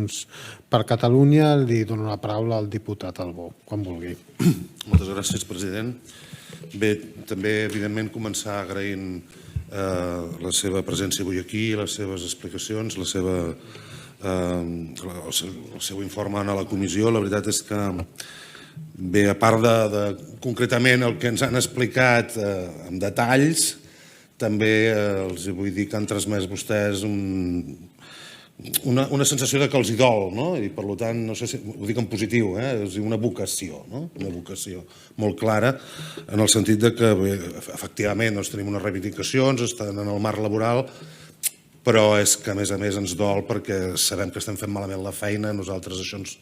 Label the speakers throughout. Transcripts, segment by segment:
Speaker 1: Junts per Catalunya. Li dono la paraula al diputat Albó, quan vulgui.
Speaker 2: Moltes gràcies, president. Bé, també, evidentment, començar agraint la seva presència avui aquí, les seves explicacions, el seu informe a la comissió. La veritat és que, bé, a part de concretament el que ens han explicat amb detalls, també els vull dir que han transmès vostès una sensació de que els hi dol, i per tant, no sé si ho dic en positiu, és una vocació, una vocació molt clara, en el sentit de que efectivament tenim unes reivindicacions, estan en el marc laboral, però és que a més ens dol perquè sabem que estem fent malament la feina, nosaltres això ens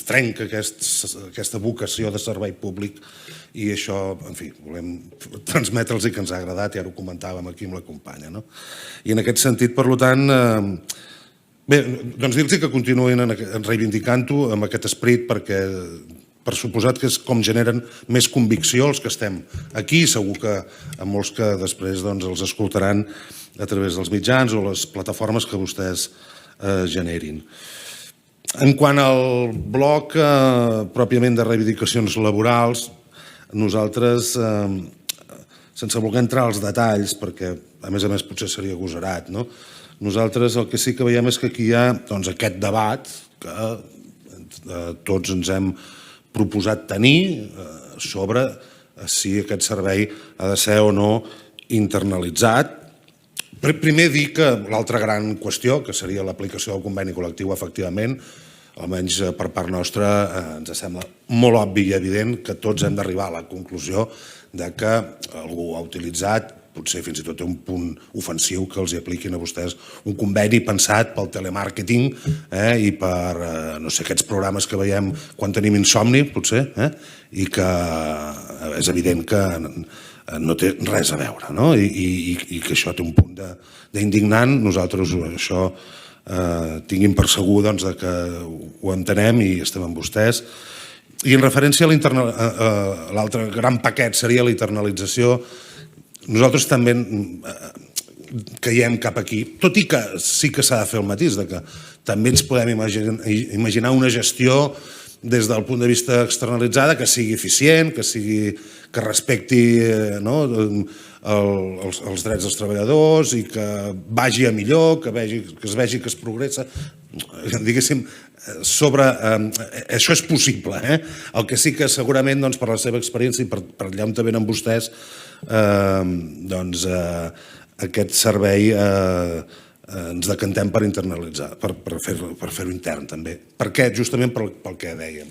Speaker 2: trenca aquesta vocació de servei públic i això, en fi, volem transmetre'ls que ens ha agradat i ara ho comentàvem aquí amb la companya. I en aquest sentit, per tant, bé, doncs dir-los que continuïn reivindicant-ho amb aquest esperit perquè per suposat que és com generen més convicció els que estem aquí, segur que a molts que després els escoltaran a través dels mitjans o les plataformes que vostès generin. En quant al bloc pròpiament de reivindicacions laborals, nosaltres, sense voler entrar als detalls, perquè a més potser seria agosarat, nosaltres el que sí que veiem és que aquí hi ha aquest debat que tots ens hem proposat tenir sobre si aquest servei ha de ser o no internalitzat. Primer dir que l'altra gran qüestió, que seria l'aplicació del conveni col·lectiu, efectivament, almenys per part nostra, ens sembla molt obvi i evident que tots hem d'arribar a la conclusió que algú ha utilitzat, potser fins i tot té un punt ofensiu que els hi apliquin a vostès, un conveni pensat pel telemàrqueting i per, no sé, aquests programes que veiem quan tenim insomni, potser, i que és evident que no té res a veure, i que això té un punt d'indignant. Nosaltres això tinguin per segur que ho entenem i estem amb vostès. I en referència a l'altre gran paquet seria la internalització, nosaltres també caiem cap aquí, tot i que sí que s'ha de fer el matís, que també ens podem imaginar una gestió des del punt de vista externalitzada que sigui eficient, que respecti els drets dels treballadors i que vagi a millor, que es vegi que es progressa. Diguéssim, això és possible. El que sí que segurament per la seva experiència i per allà on venen vostès, aquest servei ens decantem per internalitzar, per fer-ho intern també. Per què? Justament pel que dèiem.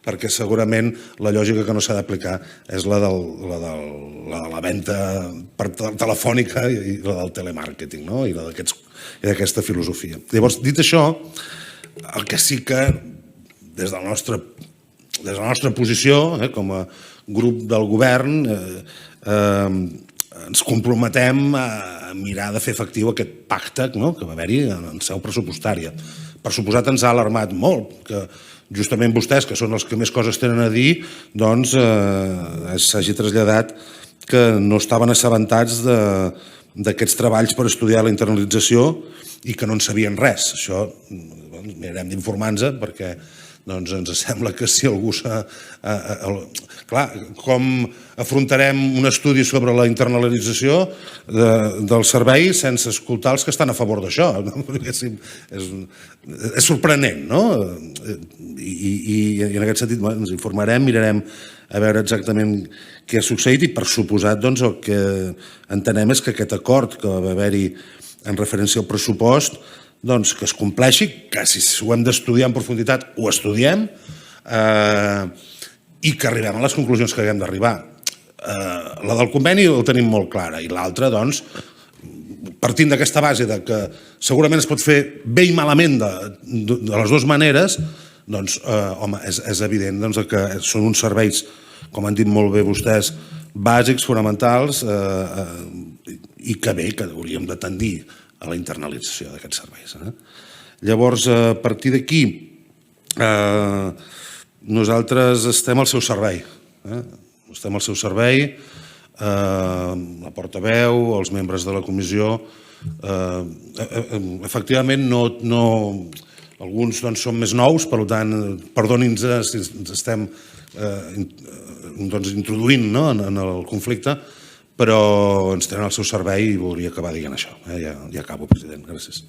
Speaker 2: Perquè segurament la lògica que no s'ha d'aplicar és la de la venda telefònica i la del telemàrqueting i d'aquesta filosofia. Llavors, dit això, el que sí que des de la nostra posició com a grup del govern ens comprometem a mirar de fer efectiu aquest pacte que va haver-hi en seu pressupostària. Per suposat ens ha alarmat molt que justament vostès, que són els que més coses tenen a dir, doncs s'hagi traslladat que no estaven assabentats d'aquests treballs per estudiar la internalització i que no en sabien res. Això mirarem d'informar-nos perquè ens sembla que si algú Clar, com afrontarem un estudi sobre la internalització del servei sense escoltar els que estan a favor d'això? És sorprenent, no? I en aquest sentit ens informarem, mirarem a veure exactament què ha succeït i per suposat el que entenem és que aquest acord que va haver-hi en referència al pressupost que es compleixi, que si ho hem d'estudiar en profunditat ho estudiem i que arribem a les conclusions que haguem d'arribar. La del conveni el tenim molt clara i l'altra, partint d'aquesta base que segurament es pot fer bé i malament de les dues maneres, home, és evident que són uns serveis, com han dit molt bé vostès, bàsics, fonamentals i que bé, que hauríem de tendir a la internalització d'aquests serveis. Llavors, a partir d'aquí, nosaltres estem al seu servei. Estem al seu servei, la portaveu, els membres de la comissió, Efectivament, alguns són més nous, per tant, perdoni'ns si ens estem introduint en el conflicte, però ens tenen al seu servei i volia acabar dient això. Ja acabo, president. Gràcies.